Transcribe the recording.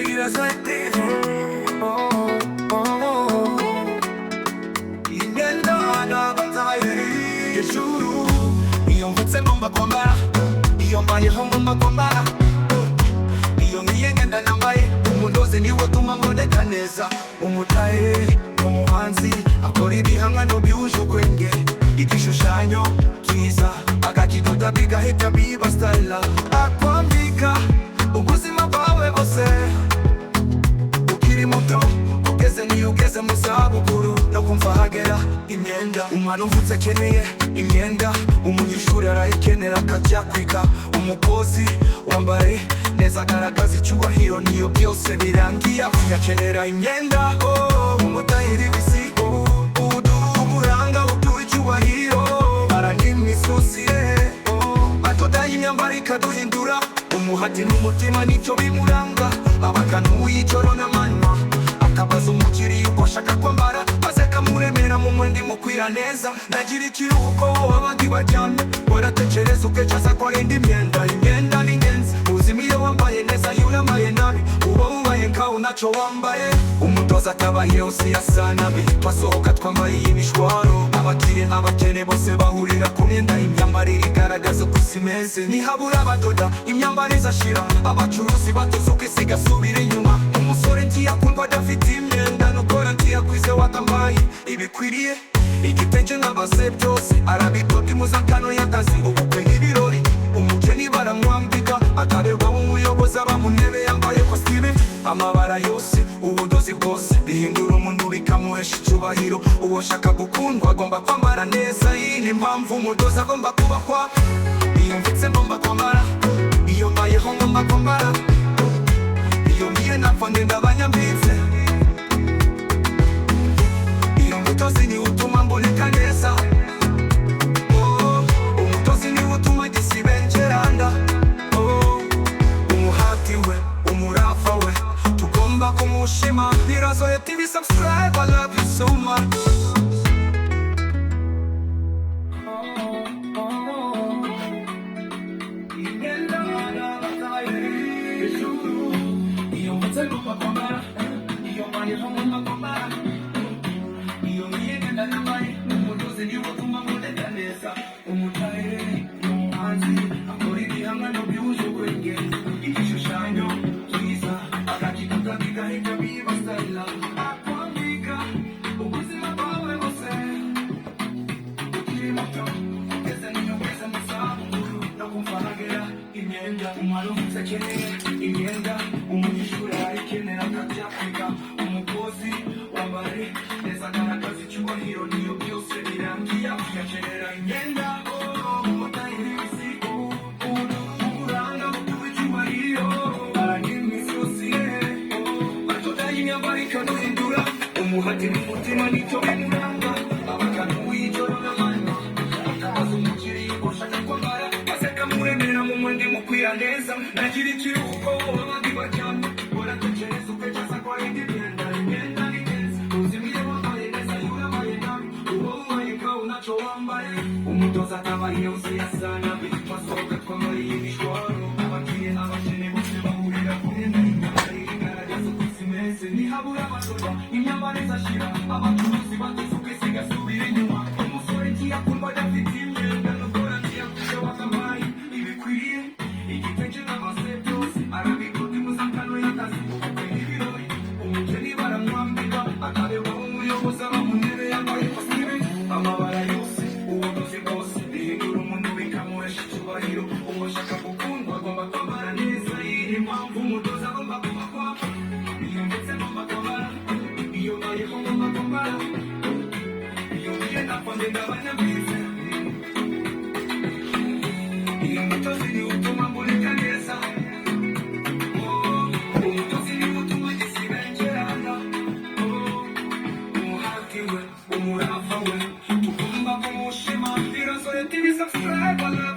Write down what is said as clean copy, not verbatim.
birazaitiri ingenda nabataye ijuru iyo mvutse ngomba kwambara iyo mbayeho ngomba kwambara iyo ngiye ngenda nambaye umudozi niwe utuma mboneka neza umutaye umuhanzi akora ibihangano byuje ubwenge igishushanyo cyiza akakidoda bigahita biba style akwambika ubuzima bwawe bose ukiri muto ugeze niyo ugeze mu zabukuru no kumva hagera imyenda umwana uvutse akeneye imyenda umunyeshuri arayikenera akajya kwiga umukozi wambaye neza agaragaza icyubahiro niyo byose birangiye akenera imyenda umutahira ibisigo uburanga utuha icyubahiro aranimwe isosiye atodaye imyambaro ikaduhindura umuhati n'umutima nicyo bimuranga abagana uw'ijoro n'amanywa akabaza umukiriya uko ashaka kwambara maze akamuremera mu mwenda imukwira neza nagira ikiruhuko abandi baryamye waratekereza ukecaza ko arinda imyenda imyenda ni ingenzi ubuzima iyo wambaye neza iyo unambaye nabi uba wubaye nkaho ntacyo wambaye umutoza atabaye yose yasa nabi twasohoka twambaye imishwaro abakire n'abakene bose bahurira ku myenda imyambarire igaragaza uko isi imeze ntihabura abadoda imyambaro izashira abacuruzi batuze uko isi igasubira inyuma umusore ntiyakundwa adafite imyenda nukora ntiyakwize watambaye ibikwiriye igitenge nk'abase byose arabidoda impuzankano y'akazi ubukwe n'ibirori umukeni baramwambika ataberwa umuyobozi aba mu ntebe yambaye kositime amabara yose ubudozi bwose bihindura umuntu bikamuhesha icyubahiro uwo shaka gukundwa agomba kwambara neza iyi ni impamvu umudozi agomba kubahwa iyo mvutse ngomba kwambara iyo mbayeho ngomba kwambara iyo ngiye napfa ngenda abanyambitse iyo mutozi niwe utuma mboneka neza umutozi niwe utuma gisibengeranda umuhati we umurafa we tugomba kumushima birazoye tv subscribe I love you so much ngomba kwambara iyo mbayeho ngomba kwambara iyo ngiye ngenda nambaye umudozi niwe utuma mboneka neza umutahe umuhanzi akora ibihangano byuje ubwenge igishushanyo cyiza akakidoda bigahita biba style akwambika ubuzima bwawe bose ukiri muto ugeze niyo ugeze mu zabukuru no kumva hagera imyenda umwana uvutse akeneye imyenda umunyeshuri arayikenera akajya kwiga umukozi wambaye neza agaragaza icyubahiro niyo byose birangiye akenera imyenda umutahira ibisigo uburanga butuha icyubahiro aranimwe isosiye atodaye imyambaro ikaduhindura umuhati n'umutima nicyo bimuranga abagana uw'ijoro n'amanywa akabaza umukiriya uko ashaka kwambara maze akamuremera mu mwenda imukwira neza nagira ikiruhuko abandi baryamye waratekereza ukecaza ko arinda imyenda imyenda ni neza ubuzima iyo wambaye neza iyo unambaye nabi uba wubaye nkaho ntacyo wambaye umutoza atabaye yose yasa nabi twasohoka twambaye imishwaro abakire n'abakene bose bahurira ku myenda imyambarire igaragaza uko isi imeze ntihabura abadoda imyambaro izashira abacuruzi batuze uko isi igasubira inyuma umusore ntiyakundwa adafite imyenda nukora ntiyakwize watambaye ibikwiriye igitenge n'abase byose arabidoda impuzankano y'akazi ubukwe n'ibirori umukeni baramwambika akaberwa umuyobozi aba mu ntebe yambaye kositime amabara yose ubudozi bwose bihindura umuntu bikamuhesha icyubahiro uwo ashaka gukundwa agomba kwambara neza iyi ni impamvu umudozi agomba kubahwa iyo ndetse ngomba kwambara iyo mbayeho ngomba kwambara iyo ngiye napfa ngenda abanyambitse iyo mutozi niwe utuma mboneka neza umutozi niwe utuma gisibengerana umuhati we umurafa we tugomba kumushima birazoye tv subscribe I love